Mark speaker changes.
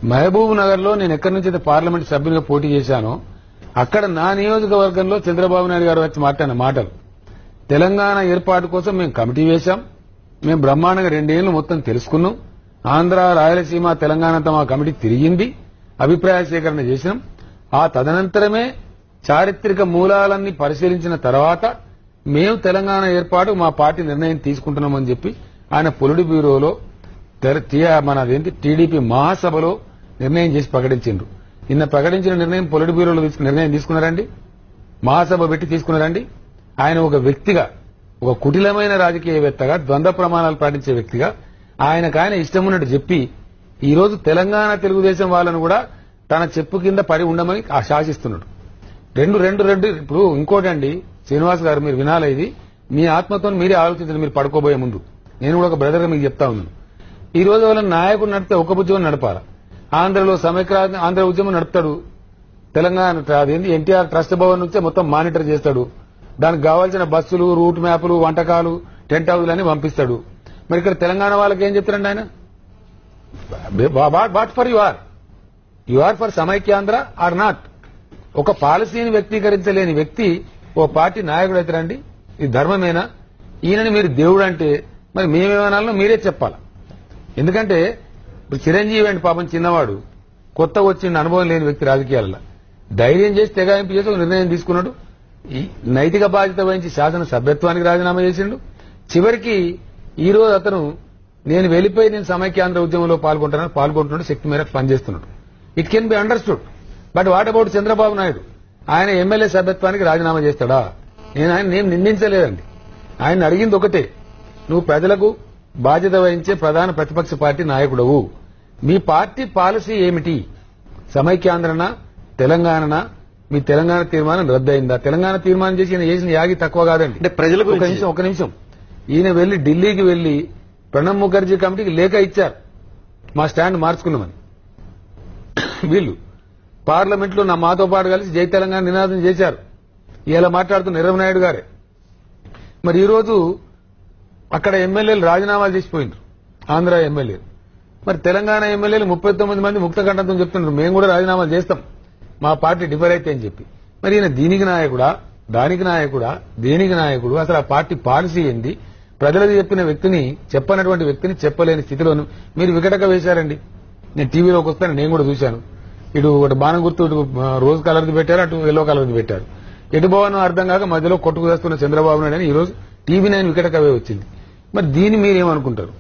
Speaker 1: మహబూబ్ నగర్ లో నేను ఎక్కడి నుంచి అయితే పార్లమెంట్ సభ్యునిగా పోటీ చేశానో అక్కడ నా నియోజకవర్గంలో చంద్రబాబు నాయుడు గారు వచ్చి మాట్లాడిన మాటలు తెలంగాణ ఏర్పాటు కోసం మేము కమిటీ వేశాం. మేము బ్రహ్మాండంగా 2 ఏళ్లు మొత్తం తెలుసుకున్నాం. ఆంధ్ర, రాయలసీమ, తెలంగాణతో మా కమిటీ తిరిగింది, అభిప్రాయ సేకరణ చేసినాం. ఆ తదనంతరమే చారిత్రక మూలాలన్నీ పరిశీలించిన తర్వాత మేము తెలంగాణ ఏర్పాటు మా పార్టీ నిర్ణయం తీసుకుంటున్నామని చెప్పి ఆయన పొలిట్ బ్యూరోలో మనదేంటి టీడీపీ మహాసభలో నిర్ణయం చేసి ప్రకటించిండ్రు. నిన్న ప్రకటించిన నిర్ణయం పొలిట్ బ్యూరోలో నిర్ణయం తీసుకున్నారండి, మహాసభ పెట్టి తీసుకున్నారండి. ఆయన ఒక వ్యక్తిగా, ఒక కుటిలమైన రాజకీయవేత్తగా, ద్వంద్వ ప్రమాణాలు పాటించే వ్యక్తిగా ఆయన ఇష్టం ఉన్నట్టు చెప్పి ఈ రోజు తెలంగాణ తెలుగుదేశం వాళ్ళను కూడా తన చెప్పు కింద పడి ఉండమని శాసిస్తున్నాడు. రెండు ఇప్పుడు ఇంకోటండి శ్రీనివాస్ గారు, మీరు వినాలి, ఇది మీ ఆత్మతో మీరే ఆలోచించండి. మీరు పడుకోబోయే ముందు నేను కూడా ఒక బ్రదర్గా మీకు చెప్తా ఉన్నాను. ఈ రోజు వాళ్ళ నాయకుడు నడిపితే ఒక ఉద్యమం నడపాలి. ఆంధ్రలో సమైక్య ఆంధ్ర ఉద్యమం నడుపుతాడు, తెలంగాణ అదేంటి ఎన్టీఆర్ ట్రస్ట్ భవన్ నుంచే మొత్తం మానిటర్ చేస్తాడు, దానికి కావాల్సిన బస్సులు, రూట్ మ్యాపులు, వంటకాలు, టెంట్ హౌస్లు అన్ని పంపిస్తాడు. మరి ఇక్కడ తెలంగాణ వాళ్ళకి ఏం చెప్తారండి ఆయన? What for you are for Samaikyandhra or not? ఒక పాలసీని వ్యక్తీకరించలేని వ్యక్తి ఓ పార్టీ నాయకుడు అవుతారండి? ఇది ధర్మమేనా? ఈయనని మీరు దేవుడు అంటే మరి మేమేమనాలో మీరే చెప్పాలి. ఎందుకంటే ఇప్పుడు చిరంజీవి అంటే పాపం చిన్నవాడు, కొత్తగా వచ్చిన అనుభవం లేని వ్యక్తి రాజకీయాలలో ధైర్యం చేసి తెగాయింపు చేసి ఒక నిర్ణయం తీసుకున్నాడు. ఈ నైతిక బాధ్యత వహించి శాసన సభ్యత్వానికి రాజీనామా చేసిండు. చివరికి ఈ రోజు అతను నేను వెళ్లిపోయి నేను సమైక్యాంధ్ర ఉద్యమంలో పాల్గొంటున్నాడు, శక్తి మేరకు పనిచేస్తున్నాడు. It can be understood. But what about Chandrababu Naidu? ఆయన ఎమ్మెల్యే సభ్యత్వానికి రాజీనామా చేస్తాడా? నేను ఆయన నేను నిందించలేదండి. ఆయన అడిగింది ఒకటే, నువ్వు ప్రజలకు బాధ్యత వహించే ప్రధాన ప్రతిపక్ష పార్టీ నాయకుడవు, మీ పార్టీ పాలసీ ఏమిటి? సమైక్యాంధ్రనా, తెలంగాణనా? మీ తెలంగాణ తీర్మానం రద్దయిందా? తెలంగాణ తీర్మానం చేసి ఈయన చేసిన యాగి తక్కువ కాదండి.
Speaker 2: అంటే ప్రజలకు
Speaker 1: ఒక నిమిషం ఈయన వెళ్లి ఢిల్లీకి వెళ్లి ప్రణబ్ ముఖర్జీ కమిటీకి లేఖ ఇచ్చారు, మా స్టాండ్ మార్చుకున్నామని. వీళ్ళు పార్లమెంట్ లో మాతో పాటు కలిసి జై తెలంగాణ నినాదం చేశారు. ఇలా మాట్లాడుతున్న నిరవనాయుడు గారే. మరి ఈ రోజు అక్కడ ఎమ్మెల్యేలు రాజీనామాలు చేసిపోయినారు, ఆంధ్ర ఎమ్మెల్యేలు. మరి తెలంగాణ ఎమ్మెల్యేలు 39 మంది ముక్త కంఠంతో చెప్తున్నారు, మేము కూడా రాజీనామాలు చేస్తాం, మా పార్టీ డిఫర్ అయితే అని చెప్పి. మరి ఈయన దీనికి నాయకుడా, దానికి నాయకుడా, దేనికి నాయకుడు? అసలు ఆ పార్టీ పాలసీ ఏంది? ప్రజలకు చెప్పిన వ్యక్తిని, చెప్పనటువంటి వ్యక్తిని చెప్పలేని స్థితిలోను మీరు వికటక వేశారండి. నేను టీవీలోకి వస్తాను, నేను కూడా చూశాను. ఇటు ఒకటి బాణం గుర్తు, ఇటు రోజ్ కలర్ది పెట్టారు, అటు ఎల్లో కలర్ది పెట్టారు. ఎటు పోవానో అర్థం కాక మధ్యలో కొట్టుకు వేస్తున్న చంద్రబాబు నాయుడు అని ఈ రోజు టీవీ 9 వికటకవే వచ్చింది. మరి దీన్ని మీరేమనుకుంటారు?